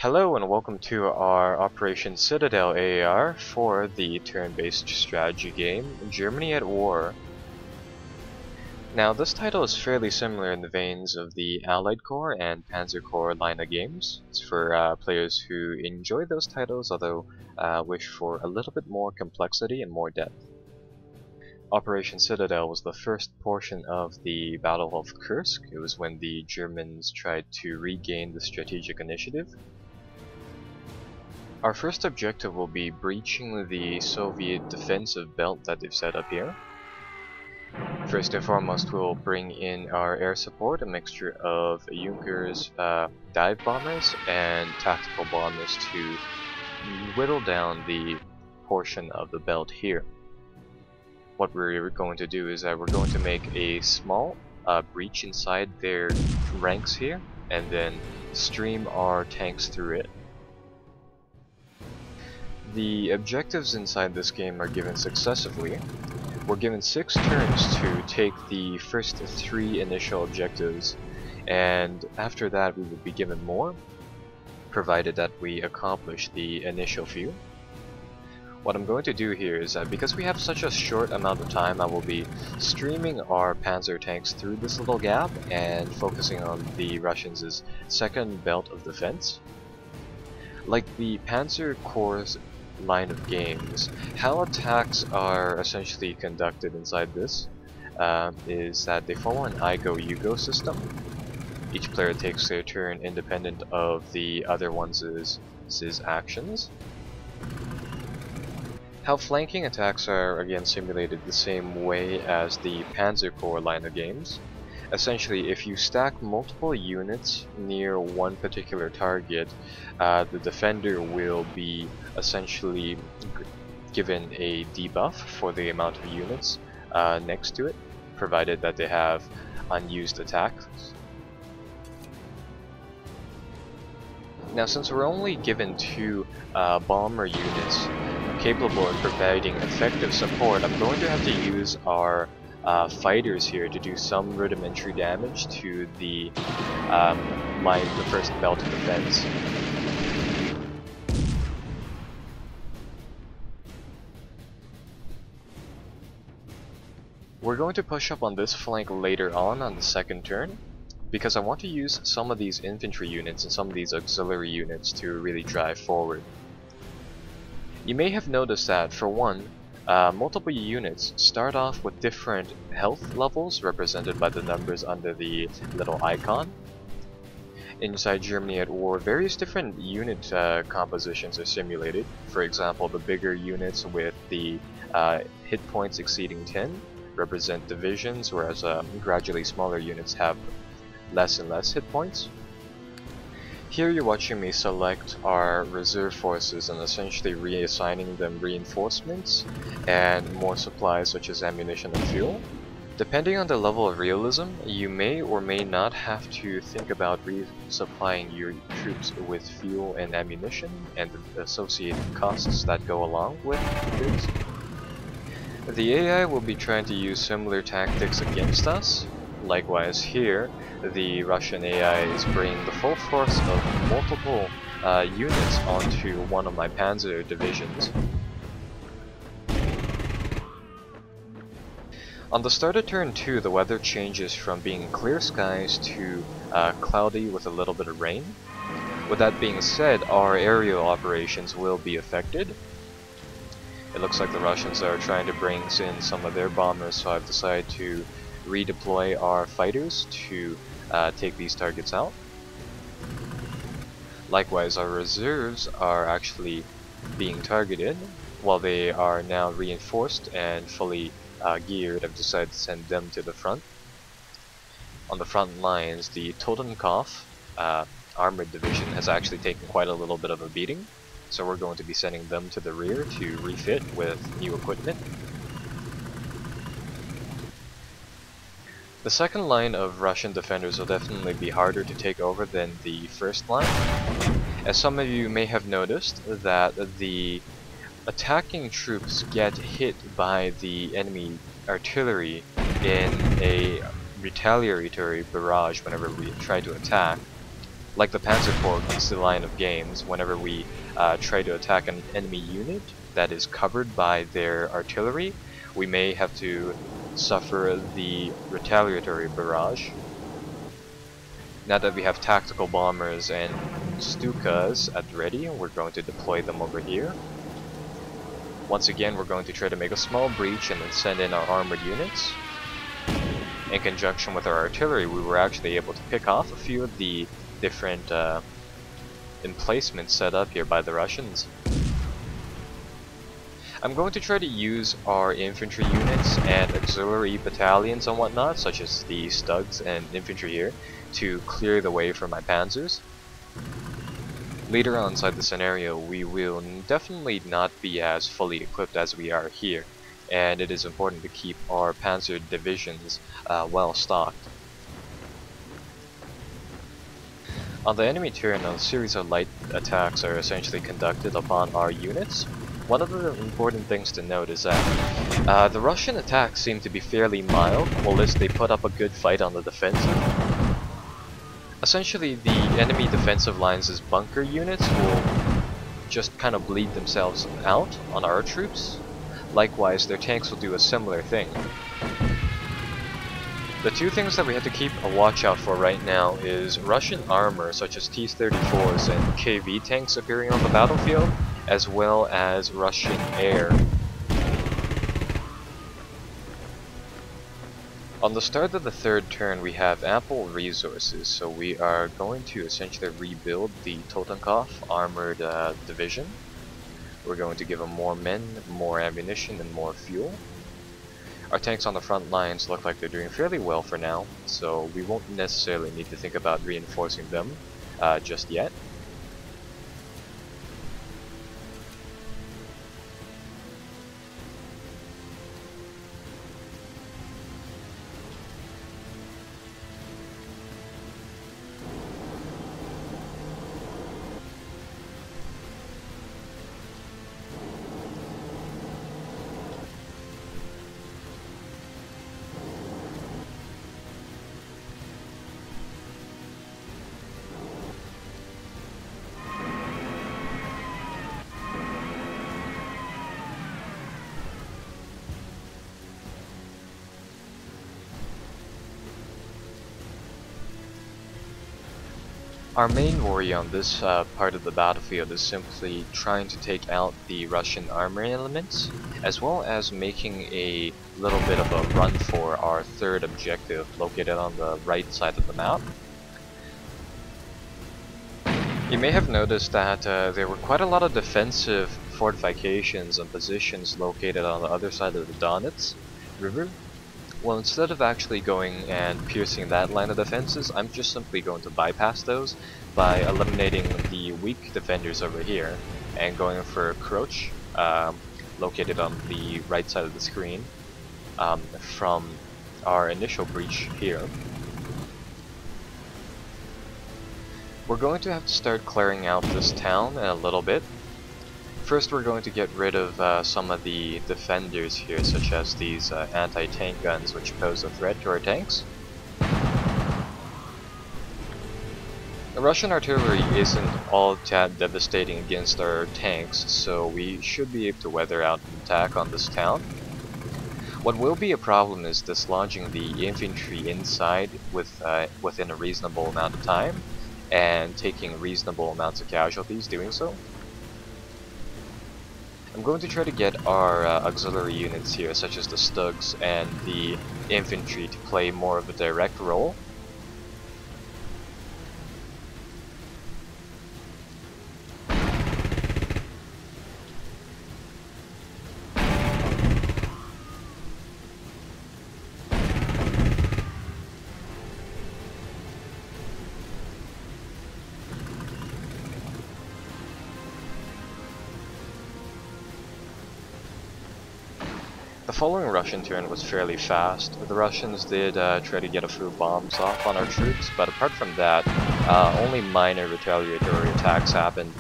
Hello and welcome to our Operation Citadelle AAR for the turn-based strategy game, Germany at War. Now this title is fairly similar in the veins of the Allied Corps and Panzer Corps line of games. It's for players who enjoy those titles, although wish for a little bit more complexity and more depth. Operation Citadelle was the first portion of the Battle of Kursk. It was when the Germans tried to regain the strategic initiative. Our first objective will be breaching the Soviet defensive belt that they've set up here. First and foremost, we'll bring in our air support, a mixture of Junkers dive bombers and tactical bombers to whittle down the portion of the belt here. What we're going to do is that we're going to make a small breach inside their ranks here, and then stream our tanks through it. The objectives inside this game are given successively. We're given 6 turns to take the first 3 initial objectives, and after that we will be given more, provided that we accomplish the initial few. What I'm going to do here is that because we have such a short amount of time, I will be streaming our panzer tanks through this little gap and focusing on the Russians' second belt of defense. Like the Panzer Corps line of games, how attacks are essentially conducted inside this is that they follow an I-go-you-go system. Each player takes their turn independent of the other one's actions. How flanking attacks are again simulated the same way as the Panzer Corps line of games. Essentially, if you stack multiple units near one particular target, the defender will be essentially given a debuff for the amount of units next to it, provided that they have unused attacks. Now, since we're only given 2 bomber units capable of providing effective support, I'm going to have to use our fighters here to do some rudimentary damage to the the first belt of defense. We're going to push up on this flank later on the second turn, because I want to use some of these infantry units and some of these auxiliary units to really drive forward. You may have noticed that, for one, multiple units start off with different health levels represented by the numbers under the little icon. Inside Germany at War, various different unit compositions are simulated. For example, the bigger units with the hit points exceeding 10 represent divisions, whereas gradually smaller units have less and less hit points. Here you're watching me select our reserve forces and essentially reassigning them reinforcements and more supplies such as ammunition and fuel. Depending on the level of realism, you may or may not have to think about resupplying your troops with fuel and ammunition and the associated costs that go along with this. The AI will be trying to use similar tactics against us. Likewise here, the Russian AI is bringing the full force of multiple units onto one of my panzer divisions. On the start of turn 2, the weather changes from being clear skies to cloudy with a little bit of rain. With that being said, our aerial operations will be affected. It looks like the Russians are trying to bring in some of their bombers, so I've decided to redeploy our fighters to take these targets out. Likewise, our reserves are actually being targeted. While they are now reinforced and fully geared, I've decided to send them to the front. On the front lines, the Totenkopf armored division has actually taken quite a little bit of a beating, so we're going to be sending them to the rear to refit with new equipment. The second line of Russian defenders will definitely be harder to take over than the first line. As some of you may have noticed, that the attacking troops get hit by the enemy artillery in a retaliatory barrage whenever we try to attack. Like the Panzer Corps line of games, whenever we try to attack an enemy unit that is covered by their artillery, we may have to suffer the retaliatory barrage. Now that we have tactical bombers and Stukas at ready, we're going to deploy them over here. Once again, we're going to try to make a small breach and then send in our armored units. In conjunction with our artillery, we were actually able to pick off a few of the different emplacements set up here by the Russians. I'm going to try to use our infantry units and auxiliary battalions and whatnot, such as the Stugs and infantry here, to clear the way for my panzers. Later on inside the scenario, we will definitely not be as fully equipped as we are here, and it is important to keep our panzer divisions well stocked. On the enemy turn, a series of light attacks are essentially conducted upon our units. One of the important things to note is that the Russian attacks seem to be fairly mild, while they put up a good fight on the defensive. Essentially, the enemy defensive lines' bunker units will just kind of bleed themselves out on our troops. Likewise, their tanks will do a similar thing. The two things that we have to keep a watch out for right now is Russian armor such as T-34s and KV tanks appearing on the battlefield, as well as Russian air. On the start of the third turn, we have ample resources, so we are going to essentially rebuild the Totenkopf armored division. We're going to give them more men, more ammunition, and more fuel. Our tanks on the front lines look like they're doing fairly well for now, so we won't necessarily need to think about reinforcing them just yet. Our main worry on this part of the battlefield is simply trying to take out the Russian armor elements, as well as making a little bit of a run for our third objective located on the right side of the map. You may have noticed that there were quite a lot of defensive fortifications and positions located on the other side of the Donets River. Well, instead of actually going and piercing that line of defenses, I'm just simply going to bypass those by eliminating the weak defenders over here and going for Kroch, located on the right side of the screen, from our initial breach here. We're going to have to start clearing out this town in a little bit. First, we're going to get rid of some of the defenders here, such as these anti-tank guns which pose a threat to our tanks. The Russian artillery isn't all that devastating against our tanks, so we should be able to weather out an attack on this town. What will be a problem is dislodging the infantry inside within a reasonable amount of time, and taking reasonable amounts of casualties doing so. I'm going to try to get our auxiliary units here, such as the Stugs and the infantry, to play more of a direct role. The following Russian turn was fairly fast. The Russians did try to get a few bombs off on our troops, but apart from that, only minor retaliatory attacks happened.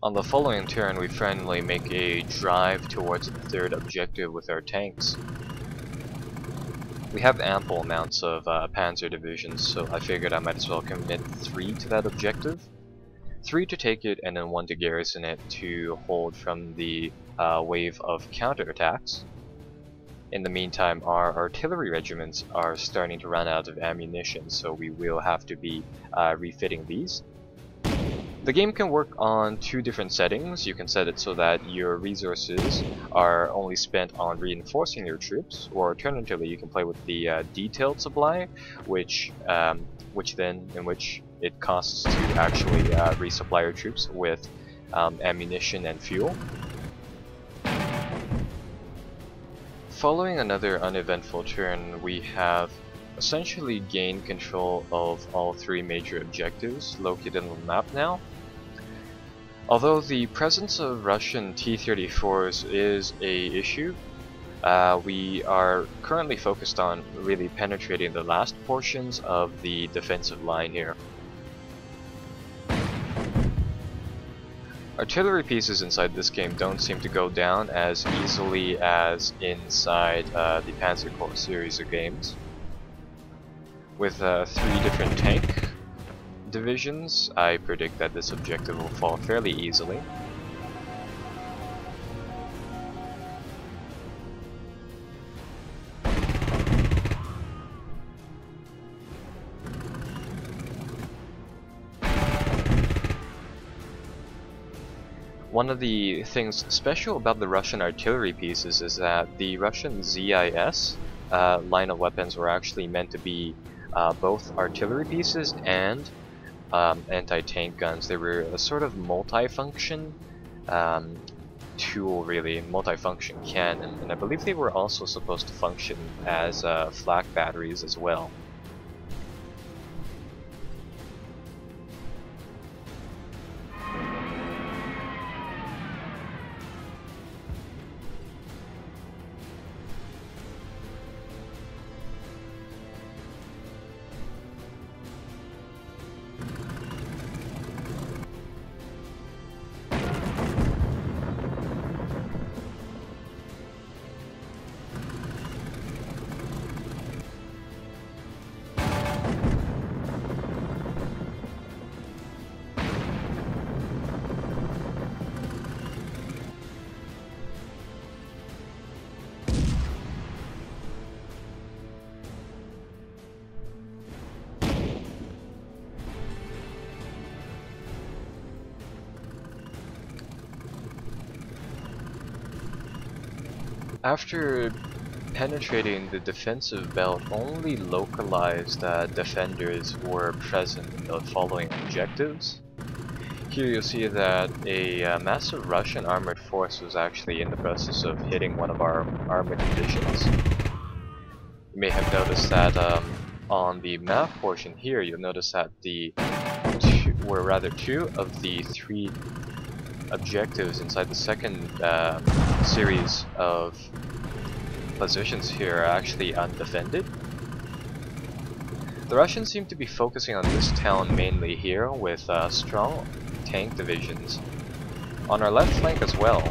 On the following turn, we finally make a drive towards the third objective with our tanks. We have ample amounts of panzer divisions, so I figured I might as well commit 3 to that objective. 3 to take it, and then 1 to garrison it to hold from the wave of counterattacks. In the meantime, our artillery regiments are starting to run out of ammunition, so we will have to be refitting these. The game can work on 2 different settings. You can set it so that your resources are only spent on reinforcing your troops, or alternatively you can play with the detailed supply, which it costs to actually resupply your troops with ammunition and fuel. Following another uneventful turn, we have essentially gained control of all 3 major objectives located on the map now. Although the presence of Russian T-34s is a issue, we are currently focused on really penetrating the last portions of the defensive line here. Artillery pieces inside this game don't seem to go down as easily as inside the Panzer Corps series of games. With 3 different tank divisions, I predict that this objective will fall fairly easily. One of the things special about the Russian artillery pieces is that the Russian ZIS line of weapons were actually meant to be both artillery pieces and anti-tank guns. They were a sort of multi-function tool, really, multi-function cannon, and I believe they were also supposed to function as flak batteries as well. After penetrating the defensive belt, only localized defenders were present in the following objectives. Here you'll see that a massive Russian armored force was actually in the process of hitting one of our armored divisions. You may have noticed that on the map portion here, you'll notice that two of the 3 objectives inside the second series of positions here are actually undefended. The Russians seem to be focusing on this town mainly here with strong tank divisions on our left flank as well.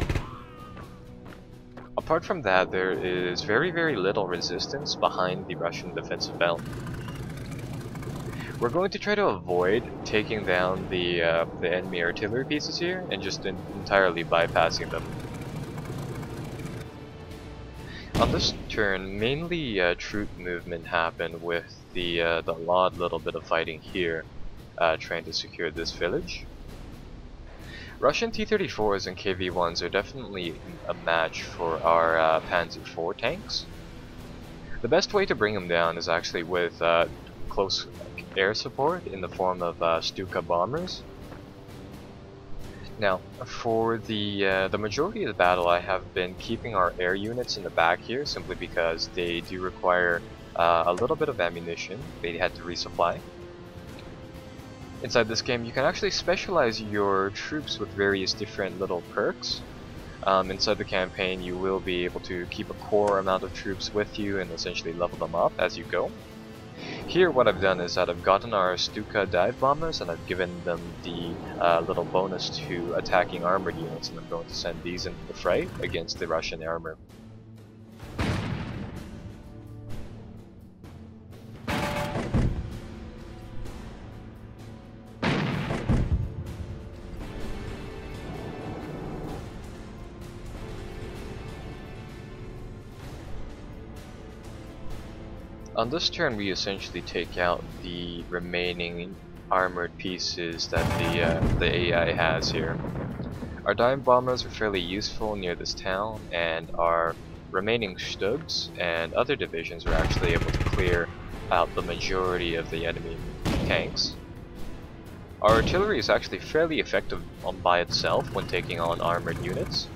Apart from that, there is very little resistance behind the Russian defensive belt. We're going to try to avoid taking down the enemy artillery pieces here and just entirely bypassing them. On this turn, mainly troop movement happened with the odd little bit of fighting here, trying to secure this village. Russian T-34s and KV-1s are definitely a match for our Panzer IV tanks. The best way to bring them down is actually with close air support in the form of Stuka bombers. Now, for the majority of the battle, I have been keeping our air units in the back here simply because they do require a little bit of ammunition. They had to resupply. Inside this game, you can actually specialize your troops with various different little perks. Inside the campaign, you will be able to keep a core amount of troops with you and essentially level them up as you go. Here what I've done is that I've gotten our Stuka dive bombers and I've given them the little bonus to attacking armored units, and I'm going to send these into the fray against the Russian armor. On this turn, we essentially take out the remaining armored pieces that the AI has here. Our dive bombers are fairly useful near this town, and our remaining Stugs and other divisions were actually able to clear out the majority of the enemy tanks. Our artillery is actually fairly effective by itself when taking on armored units.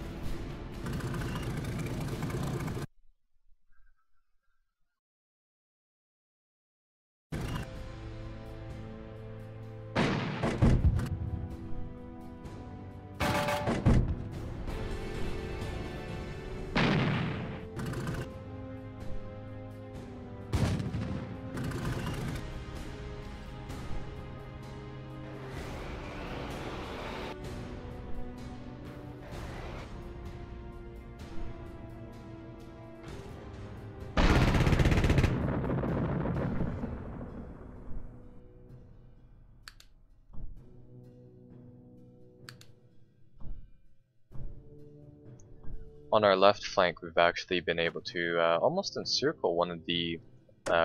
On our left flank, we've actually been able to almost encircle one of the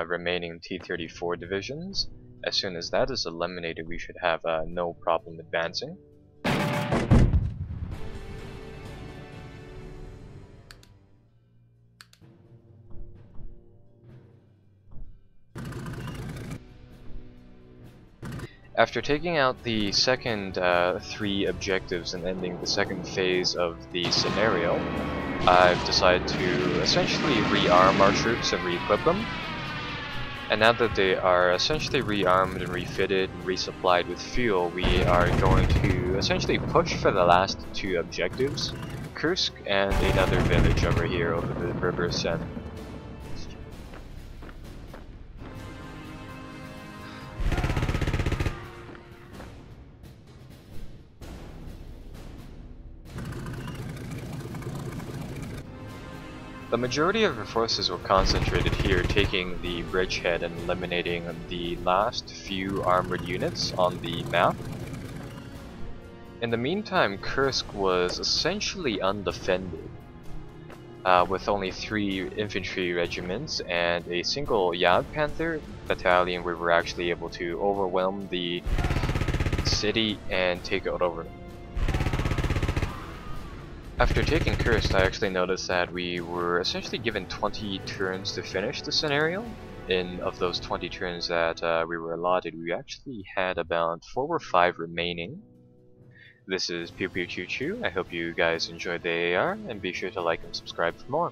remaining T-34 divisions. As soon as that is eliminated, we should have no problem advancing. After taking out the second 3 objectives and ending the second phase of the scenario, I've decided to essentially rearm our troops and re-equip them. And now that they are essentially rearmed and refitted and resupplied with fuel, we are going to essentially push for the last 2 objectives, Kursk and another village over here over the River Sen. The majority of our forces were concentrated here, taking the bridgehead and eliminating the last few armored units on the map. In the meantime, Kursk was essentially undefended, with only 3 infantry regiments and a single Jagdpanther battalion. We were actually able to overwhelm the city and take it over. After taking Kursk, I actually noticed that we were essentially given 20 turns to finish the scenario. Of those 20 turns that we were allotted, we actually had about 4 or 5 remaining. This is Pewpewchewchew. I hope you guys enjoyed the AAR, and be sure to like and subscribe for more.